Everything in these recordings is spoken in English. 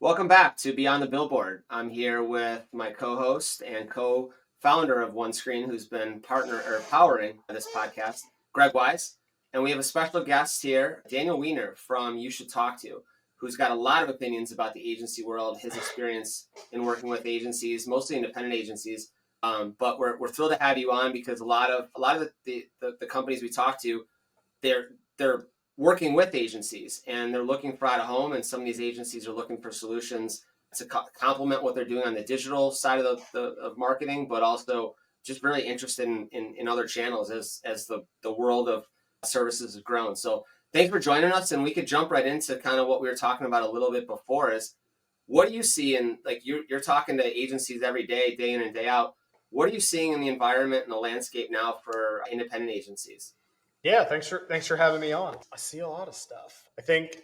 Welcome back to Beyond the Billboard. I'm here with my co-host and co-founder of One Screen, who's been powering this podcast, Greg Wise. And we have a special guest here, Daniel Weiner from You Should Talk To, who's got a lot of opinions about the agency world, his experience in working with agencies, mostly independent agencies. But we're thrilled to have you on because a lot of the companies we talk to, they're working with agencies and they're looking for out of home, and some of these agencies are looking for solutions to complement what they're doing on the digital side of marketing, but also just really interested in other channels as the world of services has grown. So thanks for joining us, and we could jump right into kind of what we were talking about a little bit before is what do you see in, like, you're talking to agencies every day in and day out. What are you seeing in the environment and the landscape now for independent agencies? Yeah, thanks for having me on. I see a lot of stuff. I think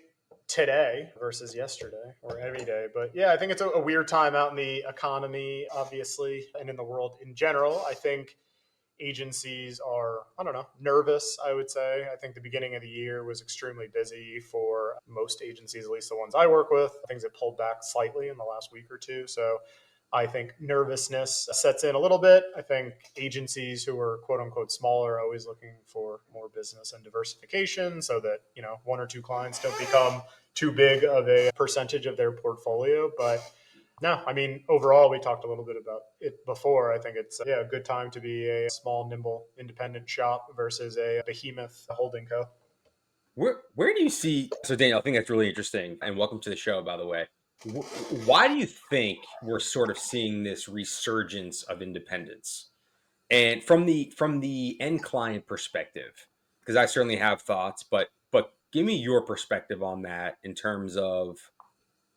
today versus yesterday or every day, but yeah, I think it's a weird time out in the economy, obviously, and in the world in general. I think agencies are, I don't know, nervous, I would say. I think the beginning of the year was extremely busy for most agencies, at least the ones I work with. Things have pulled back slightly in the last week or two. So I think nervousness sets in a little bit. I think agencies who are quote unquote smaller are always looking for more business and diversification so that, one or two clients don't become too big of a percentage of their portfolio. But no, I mean, overall, we talked a little bit about it before. I think it's a good time to be a small, nimble, independent shop versus a behemoth holding co. Where do you see? So Daniel, I think that's really interesting, and welcome to the show, by the way. Why do you think we're sort of seeing this resurgence of independence? And from the end client perspective, because I certainly have thoughts, but give me your perspective on that in terms of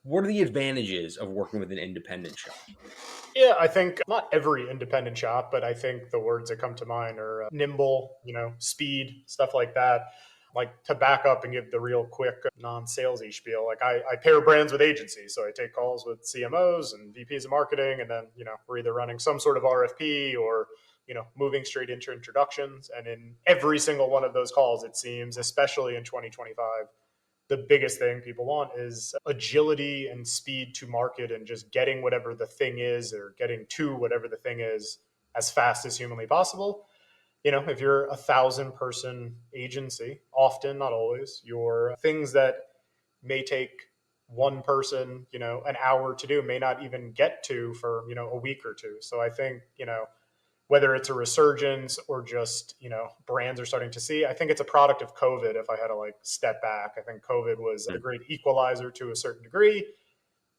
what are the advantages of working with an independent shop? Yeah, I think not every independent shop, but I think the words that come to mind are nimble, speed, stuff like that. Like, to back up and give the real quick non-salesy spiel, like I pair brands with agencies. So I take calls with CMOs and VPs of marketing, and then, we're either running some sort of RFP or, moving straight into introductions. And in every single one of those calls, it seems, especially in 2025, the biggest thing people want is agility and speed to market and just getting whatever the thing is or getting to whatever the thing is as fast as humanly possible. If you're 1,000-person agency, often, not always, your things that may take one person, an hour to do may not even get to for, a week or two. So I think, whether it's a resurgence or just, brands are starting to see, I think it's a product of COVID. If I had to step back, I think COVID was a great equalizer to a certain degree.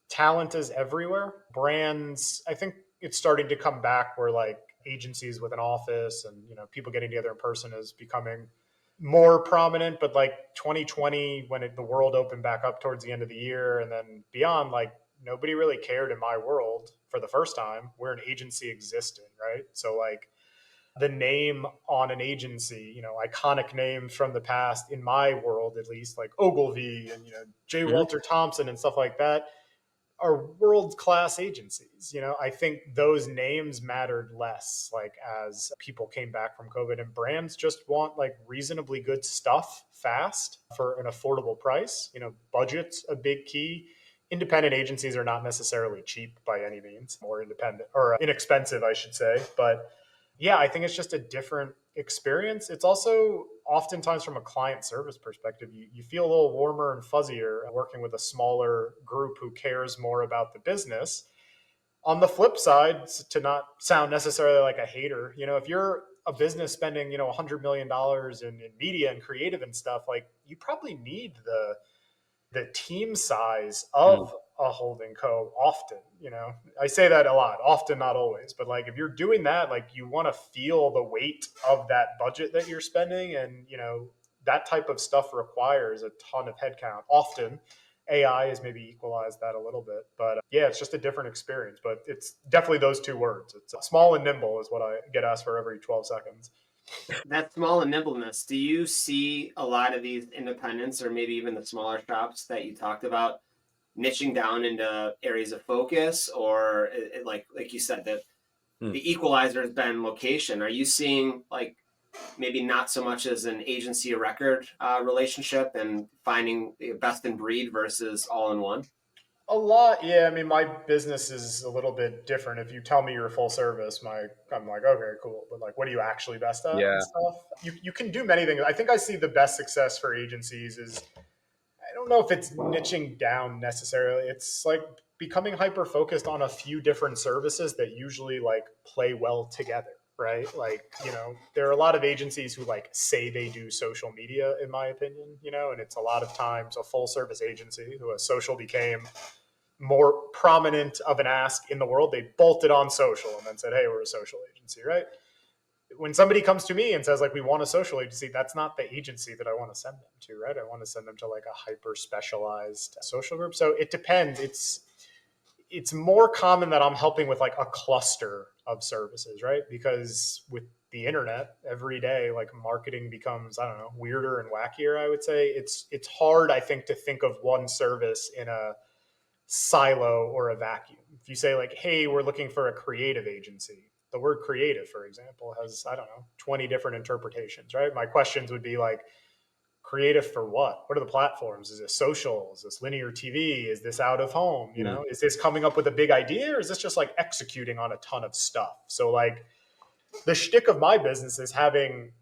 Talent is everywhere. Brands, I think it's starting to come back where agencies with an office and, people getting together in person is becoming more prominent. But 2020, when the world opened back up towards the end of the year and then beyond, nobody really cared in my world for the first time where an agency existed, right? So the name on an agency, iconic names from the past in my world, at least, like Ogilvy and, J. Mhm. Walter Thompson and stuff like that, are world-class agencies. I think those names mattered less as people came back from COVID, and brands just want reasonably good stuff fast for an affordable price. Budget's a big key. Independent agencies are not necessarily cheap by any means, more independent or inexpensive, I should say. But yeah, I think it's just a different experience. It's also oftentimes from a client service perspective, you feel a little warmer and fuzzier working with a smaller group who cares more about the business. On the flip side, to not sound necessarily like a hater, if you're a business spending, $100 million in media and creative and stuff, you probably need the team size of a holding co often. I say that a lot, often, not always, but if you're doing that, you want to feel the weight of that budget that you're spending. And that type of stuff requires a ton of headcount. Often AI has maybe equalized that a little bit, but yeah, it's just a different experience. But it's definitely those two words. It's small and nimble is what I get asked for every 12 seconds. That small and nimbleness, do you see a lot of these independents or maybe even the smaller shops that you talked about niching down into areas of focus, or like you said, that the equalizer has been location? Are you seeing maybe not so much as an agency record relationship and finding best in breed versus all in one? A lot, yeah. I mean, my business is a little bit different. If you tell me you're full service, I'm like, okay, cool. But like, what are you actually best at and Yeah. stuff? You can do many things. I think I see the best success for agencies is, I don't know if it's niching down necessarily. It's like becoming hyper focused on a few different services that usually like play well together, right? Like, there are a lot of agencies who like say they do social media, in my opinion, and it's a lot of times a full service agency who a social became more prominent of an ask in the world. They bolted on social and then said, hey, we're a social agency, right? When somebody comes to me and says like we want a social agency, that's not the agency that I want to send them to, right? I want to send them to like a hyper specialized social group. So it depends. It's more common that I'm helping with like a cluster of services, right? Because with the internet every day, like marketing becomes, I don't know, weirder and wackier. I would say it's hard, I think, to think of one service in a silo or a vacuum. If you say like, hey, we're looking for a creative agency, the word creative, for example, has, I don't know, 20 different interpretations, right? My questions would be like, creative for what? What are the platforms? Is this social? Is this linear TV? Is this out of home? Is this coming up with a big idea, or is this just like executing on a ton of stuff? So like the shtick of my business is having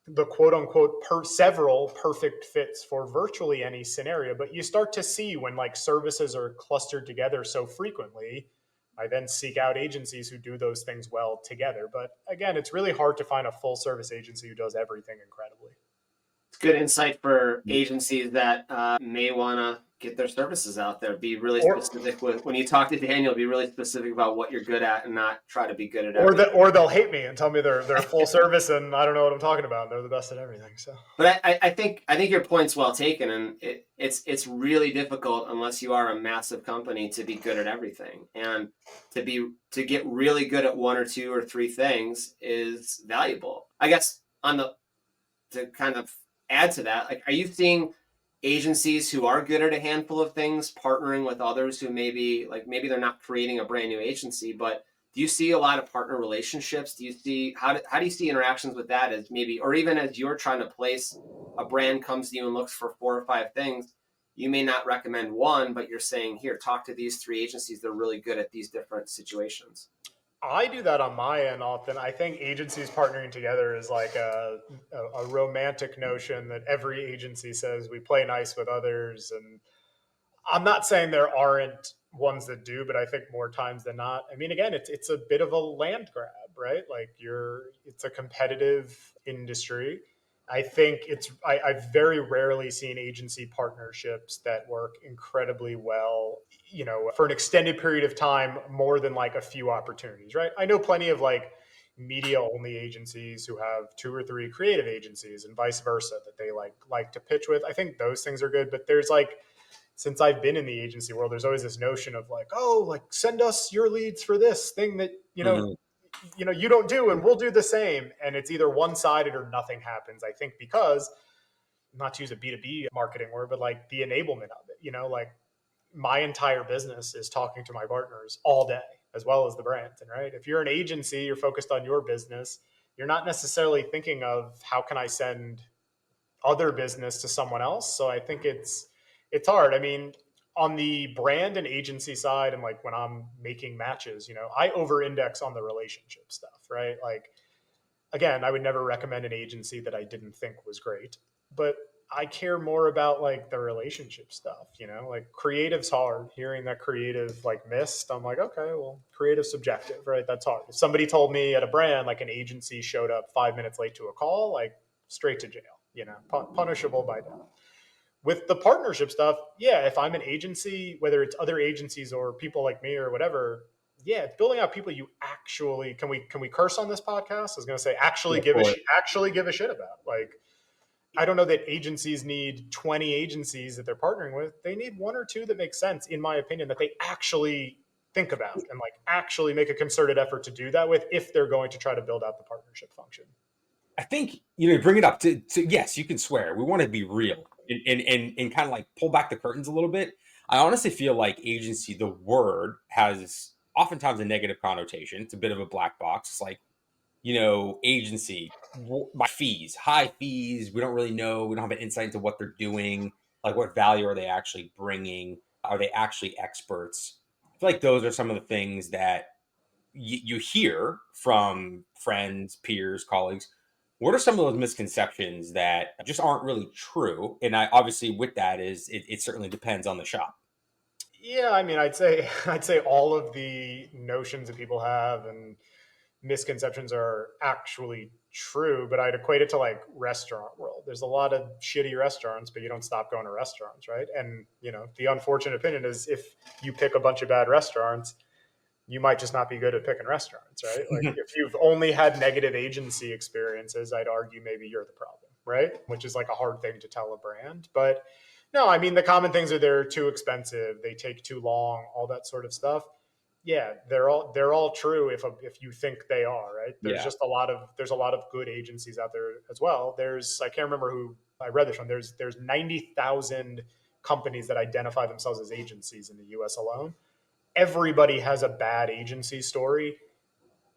the quote unquote several perfect fits for virtually any scenario. But you start to see when like services are clustered together so frequently, I then seek out agencies who do those things well together. But again, it's really hard to find a full service agency who does everything incredibly. It's good insight for agencies that may want to get their services out there. Be really specific with when you talk to Daniel. Be really specific about what you're good at, and not try to be good at everything. Or they'll hate me and tell me they're full service and I don't know what I'm talking about. They're the best at everything. So, but I think your point's well taken, and it's really difficult unless you are a massive company to be good at everything, and to get really good at one or two or three things is valuable. I guess to kind of add to that, like, are you seeing agencies who are good at a handful of things partnering with others who maybe they're not creating a brand new agency, but do you see a lot of partner relationships? Do you see how do you see interactions with that as maybe, or even as you're trying to place a brand comes to you and looks for 4 or 5 things, you may not recommend one, but you're saying, here, talk to these 3 agencies. They're really good at these different situations. I do that on my end often. I think agencies partnering together is like a romantic notion that every agency says we play nice with others. And I'm not saying there aren't ones that do, but I think more times than not. I mean, again, it's a bit of a land grab, right? Like it's a competitive industry. I think I've very rarely seen agency partnerships that work incredibly well, for an extended period of time, more than like a few opportunities, right? I know plenty of like media only agencies who have 2 or 3 creative agencies and vice versa that they like to pitch with. I think those things are good, but there's like, since I've been in the agency world, there's always this notion of like, oh, like send us your leads for this thing that, you don't do, and we'll do the same. And it's either one-sided or nothing happens. I think because, not to use a B2B marketing word, but like the enablement of it, like my entire business is talking to my partners all day, as well as the brand. And right, if you're an agency, you're focused on your business. You're not necessarily thinking of how can I send other business to someone else. So I think it's hard. I mean, on the brand and agency side, and like when I'm making matches, I over index on the relationship stuff, right? Like, again, I would never recommend an agency that I didn't think was great, but I care more about like the relationship stuff, like creative's hard. Hearing that creative like missed, I'm like, okay, well, creative subjective, right? That's hard. If somebody told me at a brand, like an agency showed up 5 minutes late to a call, like straight to jail, punishable by death. With the partnership stuff, yeah, if I'm an agency, whether it's other agencies or people like me or whatever, yeah, it's building out people you actually can we curse on this podcast? I was going to say actually give a shit about. Like, I don't know that agencies need 20 agencies that they're partnering with. They need 1 or 2 that make sense, in my opinion, that they actually think about and like actually make a concerted effort to do that with if they're going to try to build out the partnership function. I think, bring it up to yes, you can swear. We want to be real and kind of like pull back the curtains a little bit. I honestly feel like agency, the word, has oftentimes a negative connotation. It's a bit of a black box. It's like, agency, my fees, high fees. We don't really know. We don't have an insight into what they're doing. Like, what value are they actually bringing? Are they actually experts? I feel like those are some of the things that you hear from friends, peers, colleagues. What are some of those misconceptions that just aren't really true? And I obviously with that is it certainly depends on the shop. Yeah, I mean, I'd say all of the notions that people have and misconceptions are actually true, but I'd equate it to like restaurant world. There's a lot of shitty restaurants, but you don't stop going to restaurants, right? And the unfortunate opinion is if you pick a bunch of bad restaurants, you might just not be good at picking restaurants, right? Like if you've only had negative agency experiences, I'd argue maybe you're the problem, right? Which is like a hard thing to tell a brand. But no, I mean the common things are they're too expensive, they take too long, all that sort of stuff. Yeah, they're all true if you think they are, right? There's Yeah. just a lot of good agencies out there as well. I can't remember who I read this from. There's 90,000 companies that identify themselves as agencies in the US alone. Everybody has a bad agency story.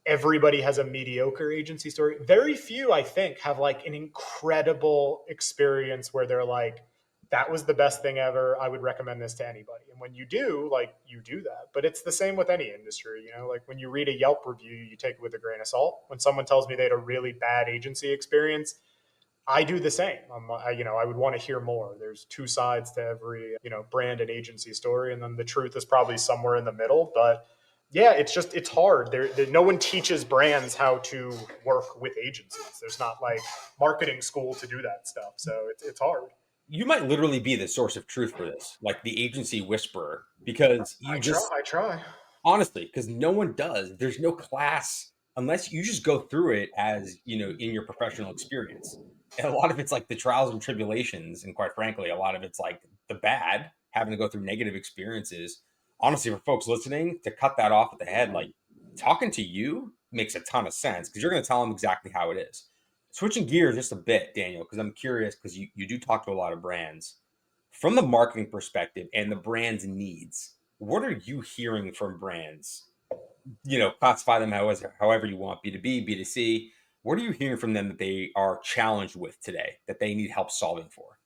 Everybody has a mediocre agency story. Very few, I think, have like an incredible experience where they're like, that was the best thing ever. I would recommend this to anybody. And when you do, like, you do that. But it's the same with any industry. Like when you read a Yelp review, you take it with a grain of salt. When someone tells me they had a really bad agency experience, I do the same. I would want to hear more. There's two sides to every, brand and agency story, and then the truth is probably somewhere in the middle. But yeah, it's hard. No one teaches brands how to work with agencies. There's not like marketing school to do that stuff, so it's hard. You might literally be the source of truth for this, like the agency whisperer, because I you try. just I try. honestly, because no one does. There's no class unless you just go through it as, in your professional experience. And a lot of it's like the trials and tribulations. And quite frankly, a lot of it's like the bad, having to go through negative experiences. Honestly, for folks listening, to cut that off at the head, like talking to you makes a ton of sense because you're going to tell them exactly how it is. Switching gears just a bit, Daniel, because I'm curious because you do talk to a lot of brands. From the marketing perspective and the brand's needs, what are you hearing from brands? Classify them however you want, B2B, B2C. What are you hearing from them that they are challenged with today, that they need help solving for?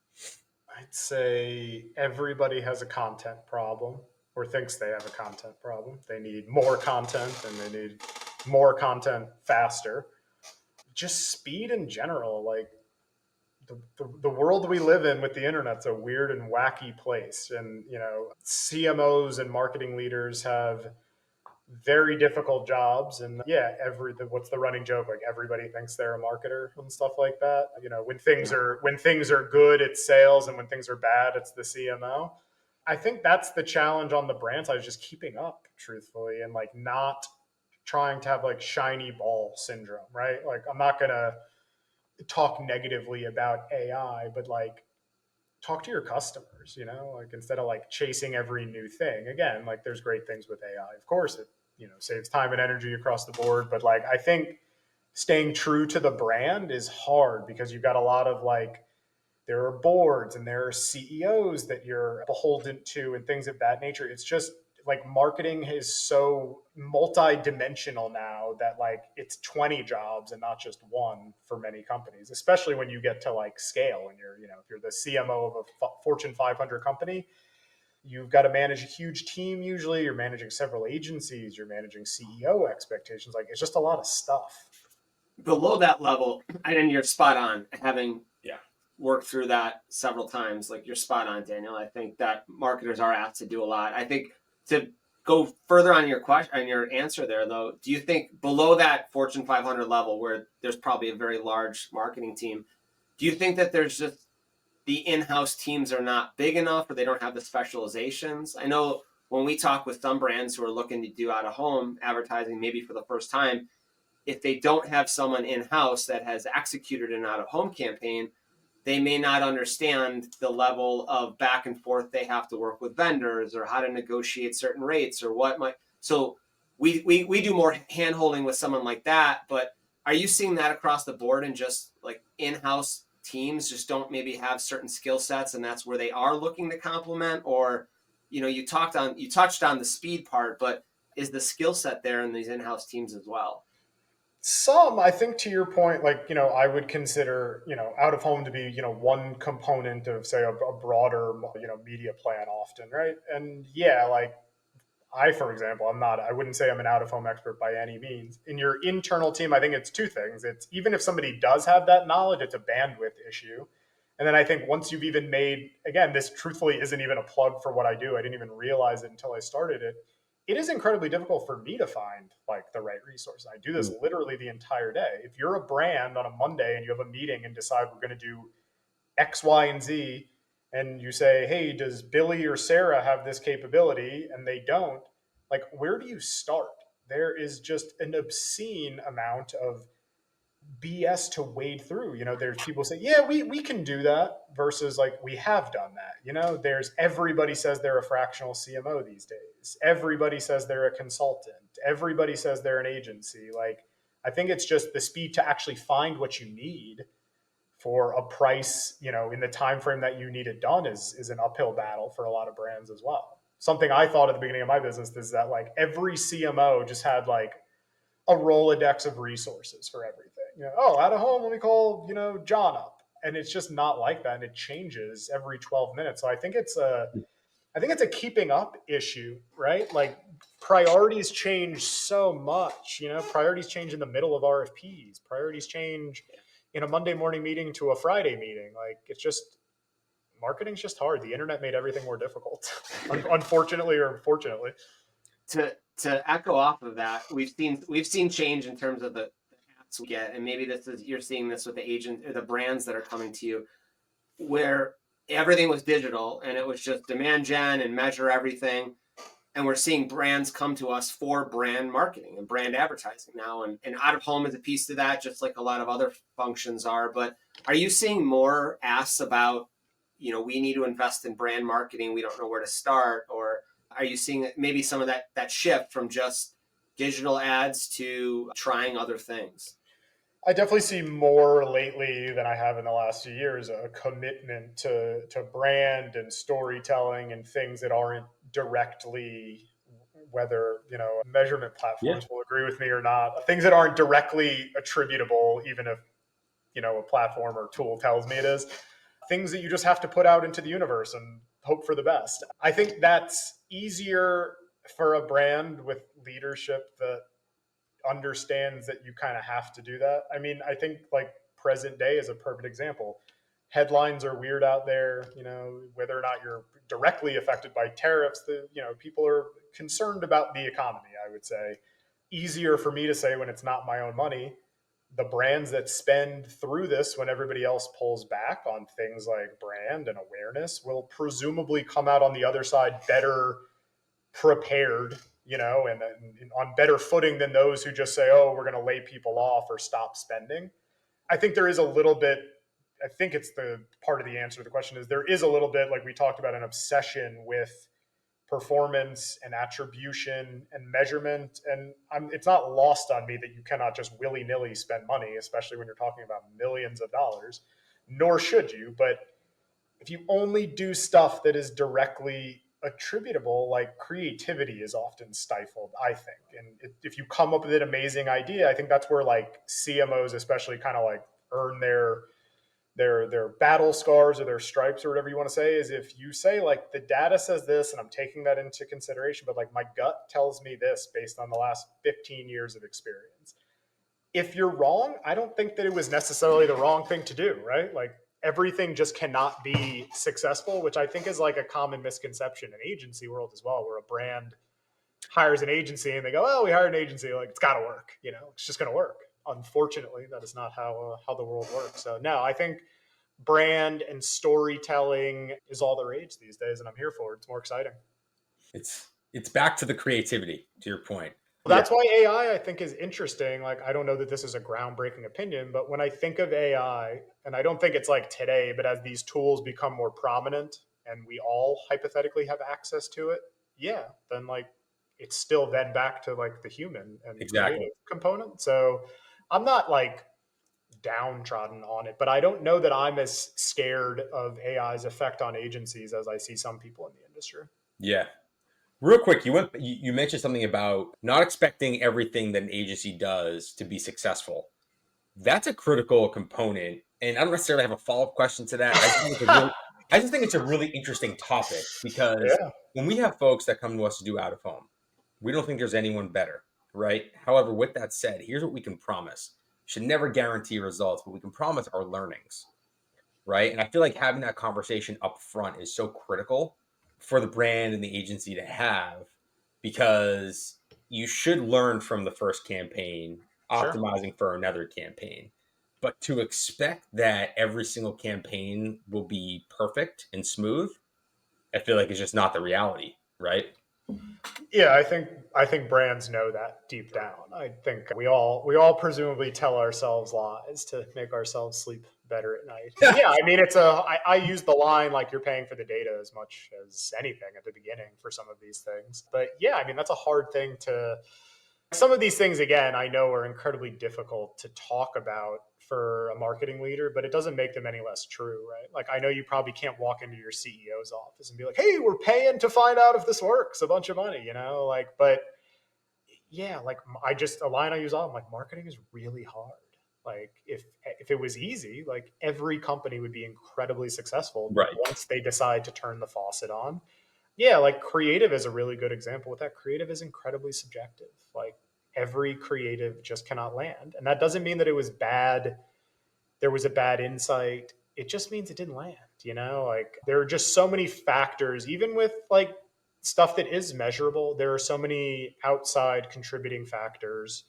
I'd say everybody has a content problem or thinks they have a content problem. They need more content and they need more content faster. Just speed in general. Like the world we live in with the internet's a weird and wacky place. And, CMOs and marketing leaders have very difficult jobs. And yeah, what's the running joke? Like everybody thinks they're a marketer and stuff like that. When things are good, it's sales, and when things are bad, it's the CMO. I think that's the challenge on the brand side, is just keeping up, truthfully, and like not trying to have like shiny ball syndrome, right? Like I'm not gonna talk negatively about AI, but like talk to your customers, like instead of like chasing every new thing. Again, like there's great things with AI. Of course, it, saves time and energy across the board. But like, I think staying true to the brand is hard because you've got a lot of like, there are boards and there are CEOs that you're beholden to and things of that nature. It's just like marketing is so multi-dimensional now that like it's 20 jobs and not just one for many companies, especially when you get to like scale and if you're the CMO of a Fortune 500 company, you've got to manage a huge team. Usually you're managing several agencies, you're managing CEO expectations. Like it's just a lot of stuff. Below that level, and you're spot on, having Yeah. worked through that several times. Like you're spot on, Daniel. I think that marketers are asked to do a lot. I think to go further on your question, on your answer there, though, do you think below that Fortune 500 level, where there's probably a very large marketing team, do you think that there's just the in-house teams are not big enough, or they don't have the specializations? I know when we talk with some brands who are looking to do out-of-home advertising, maybe for the first time, if they don't have someone in-house that has executed an out-of-home campaign, they may not understand the level of back and forth they have to work with vendors, or how to negotiate certain rates, or what might. So we do more hand holding with someone like that. But are you seeing that across the board, and just like in-house teams just don't maybe have certain skill sets, and that's where they are looking to complement? Or you touched on the speed part, but is the skill set there in these in-house teams as well? Some, I think, to your point, like, I would consider, out of home to be, one component of, say, a broader, media plan often, right? And yeah, like, for example, I wouldn't say I'm an out of home expert by any means. In your internal team, I think it's two things. It's even if somebody does have that knowledge, it's a bandwidth issue. And then I think once you've even made, again, this truthfully isn't even a plug for what I do. I didn't even realize it until I started it. It is incredibly difficult for me to find like the right resource. I do this literally the entire day. If you're a brand on a Monday and you have a meeting and decide we're going to do X, Y, and Z, and you say, hey, does Billy or Sarah have this capability? And they don't, like, where do you start? There is just an obscene amount of BS to wade through. There's people say, yeah, we can do that versus like, we have done that. There's everybody says they're a fractional CMO these days. Everybody says they're a consultant. Everybody says they're an agency. Like, I think it's just the speed to actually find what you need for a price, in the time frame that you need it done is an uphill battle for a lot of brands as well. Something I thought at the beginning of my business is that like every CMO just had like a Rolodex of resources for everything. Out of home, let me call, John up. And it's just not like that. And it changes every 12 minutes. So I think it's a keeping up issue, right? Like priorities change so much, priorities change in the middle of RFPs, priorities change in a Monday morning meeting to a Friday meeting. Like it's just, marketing's just hard. The internet made everything more difficult, unfortunately or fortunately. To echo off of that, we've seen change in terms of the ads we get, and maybe you're seeing this with the agent or the brands that are coming to you, where everything was digital and it was just demand gen and measure everything. And we're seeing brands come to us for brand marketing and brand advertising now. And out of home is a piece to that, just like a lot of other functions are. But are you seeing more asks about, we need to invest in brand marketing, we don't know where to start? Or are you seeing maybe some of that shift from just digital ads to trying other things? I definitely see more lately than I have in the last few years a commitment to brand and storytelling and things that aren't directly, whether measurement Yeah. platforms will agree with me or not, things that aren't directly attributable, even if a platform or tool tells me it is, things that you just have to put out into the universe and hope for the best. I think that's easier for a brand with leadership that understands that you kind of have to do that. I mean, I think like present day is a perfect example. Headlines are weird out there, whether or not you're directly affected by tariffs, people are concerned about the economy, I would say. Easier for me to say when it's not my own money. The brands that spend through this when everybody else pulls back on things like brand and awareness will presumably come out on the other side better prepared, and on better footing than those who just say, oh, we're going to lay people off or stop spending. I think there is a little bit, I think it's the part of the answer to the question is there is a little bit, like we talked about, an obsession with performance and attribution and measurement. And it's not lost on me that you cannot just willy-nilly spend money, especially when you're talking about millions of dollars, nor should you. But if you only do stuff that is directly attributable, like creativity is often stifled, I think. And if you come up with an amazing idea, I think that's where like CMOs especially kind of like earn their battle scars or their stripes or whatever you want to say, is if you say like the data says this and I'm taking that into consideration, but like my gut tells me this based on the last 15 years of experience. If you're wrong, I don't think that it was necessarily the wrong thing to do, right? Like everything just cannot be successful, which I think is like a common misconception in agency world as well, where a brand hires an agency and they go, oh, we hired an agency, like it's got to work, it's just going to work. Unfortunately, that is not how the world works. So no, I think brand and storytelling is all the rage these days, and I'm here for it. It's more exciting. It's back to the creativity, to your point. Well, that's why AI, I think, is interesting. Like, I don't know that this is a groundbreaking opinion, but when I think of AI, and I don't think it's like today, but as these tools become more prominent and we all hypothetically have access to it, yeah, then like it's still then back to like the human and creative component. So I'm not like downtrodden on it, but I don't know that I'm as scared of AI's effect on agencies as I see some people in the industry. Yeah. Real quick, you mentioned something about not expecting everything that an agency does to be successful. That's a critical component, and I don't necessarily have a follow-up question to that. I just think it's a really interesting topic because Yeah, when we have folks that come to us to do out of home, we don't think there's anyone better, right? However, with that said, here's what we can promise. Should never guarantee results, but we can promise our learnings, right? And I feel like having that conversation up front is so critical for the brand and the agency to have because you should learn from the first campaign, sure. optimizing for another campaign. But to expect that every single campaign will be perfect and smooth, I feel like it's just not the reality, right? Yeah, I think brands know that deep down. I think we all presumably tell ourselves lies to make ourselves sleep better at night. And yeah, I mean I use the line like you're paying for the data as much as anything at the beginning for some of these things. But yeah, I mean that's a hard thing to some of these things again I know are incredibly difficult to talk about for a marketing leader, but it doesn't make them any less true, right? Like I know you probably can't walk into your CEO's office and be like, hey, we're paying to find out if this works, a bunch of money, like, but yeah, like I just a line I use all, I'm like, marketing is really hard. Like if it was easy, like every company would be incredibly successful Right. once they decide to turn the faucet on. Yeah, like creative is a really good example with that. Creative is incredibly subjective. Like every creative just cannot land. And that doesn't mean that it was bad. There was a bad insight. It just means it didn't land. Like there are just so many factors, even with like stuff that is measurable. There are so many outside contributing factors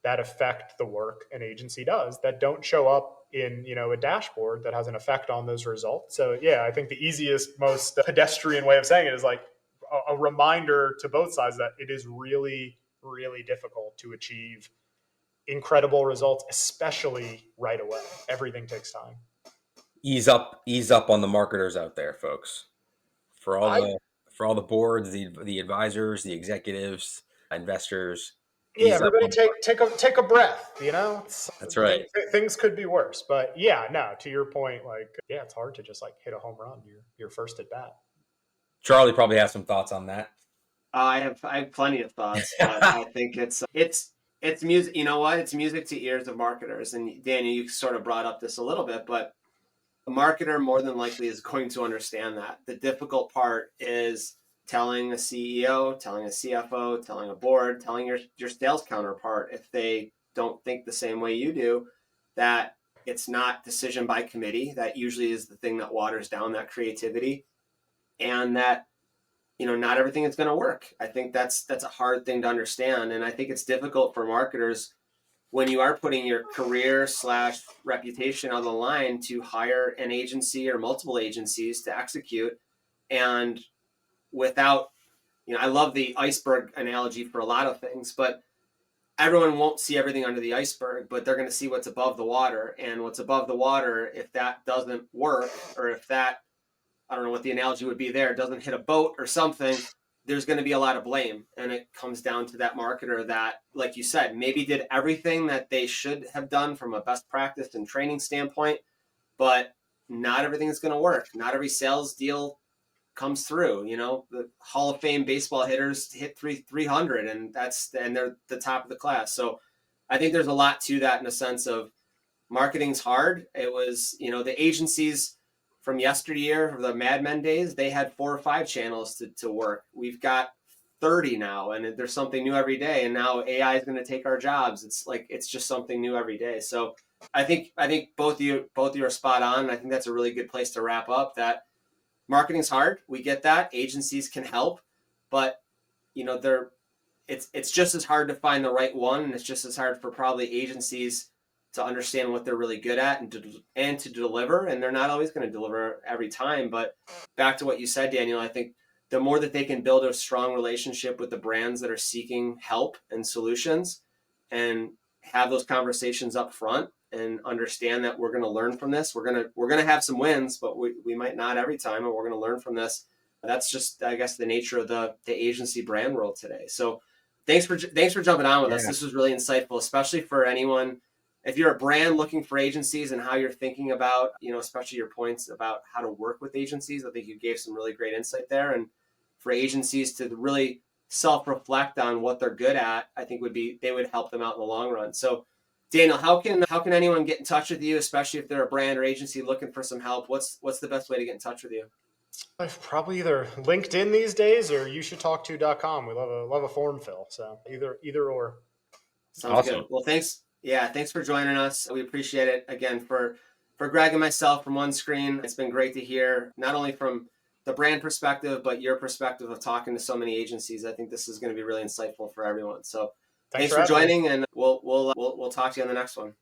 that affect the work an agency does that don't show up in a dashboard that has an effect on those results. So yeah, I think the easiest, most pedestrian way of saying it is like a reminder to both sides that it is really, really difficult to achieve incredible results, especially right away. Everything takes time. Ease up on the marketers out there, folks. For all I the for all the boards, the advisors, the executives, investors, Yeah, ease up everybody on the take a breath. That's right. Things could be worse, but yeah, no. To your point, like yeah, it's hard to just like hit a home run. You're first at bat. Charlie probably has some thoughts on that. I have plenty of thoughts, but I think it's music. You know what? It's music to ears of marketers. And Daniel, you sort of brought up this a little bit, but a marketer more than likely is going to understand that. The difficult part is telling a CEO, telling a CFO, telling a board, telling your sales counterpart if they don't think the same way you do, that it's not decision by committee. That usually is the thing that waters down that creativity, and that not everything is going to work. I think that's a hard thing to understand, and I think it's difficult for marketers when you are putting your career / reputation on the line to hire an agency or multiple agencies to execute. And without, I love the iceberg analogy for a lot of things, but everyone won't see everything under the iceberg, but they're going to see what's above the water. And what's above the water, if that doesn't work, or if that, I don't know what the analogy would be there, doesn't hit a boat or something, there's going to be a lot of blame. And it comes down to that marketer that, like you said, maybe did everything that they should have done from a best practice and training standpoint, but not everything is going to work. Not every sales deal comes through. The Hall of Fame baseball hitters hit 300 and they're the top of the class. So I think there's a lot to that in a sense of marketing's hard. It was, the agencies from yesteryear, the Mad Men days, they had 4 or 5 channels to work. We've got 30 now, and there's something new every day. And now AI is going to take our jobs. It's just something new every day. So I think both of you are spot on. I think that's a really good place to wrap up. That marketing's hard. We get that. Agencies can help, but it's just as hard to find the right one, and it's just as hard for probably agencies to understand what they're really good at and to deliver. And they're not always going to deliver every time. But back to what you said, Daniel, I think the more that they can build a strong relationship with the brands that are seeking help and solutions, and have those conversations up front, and understand that we're going to learn from this. We're going to have some wins, but we might not every time, and we're going to learn from this. That's just, I guess, the nature of the agency brand world today. So thanks for jumping on with us. This was really insightful, especially for anyone. If you're a brand looking for agencies and how you're thinking about, especially your points about how to work with agencies, I think you gave some really great insight there. And for agencies to really self-reflect on what they're good at, I think they would help them out in the long run. So Daniel, how can anyone get in touch with you, especially if they're a brand or agency looking for some help? What's the best way to get in touch with you? I've probably either LinkedIn these days or youshouldtalkto.com. We love a form fill. So either or. Sounds Awesome. good. Well, thanks. Yeah, thanks for joining us. We appreciate it. Again, for Greg and myself from One Screen, it's been great to hear not only from the brand perspective, but your perspective of talking to so many agencies. I think this is going to be really insightful for everyone. So thanks for joining, and we'll talk to you on the next one.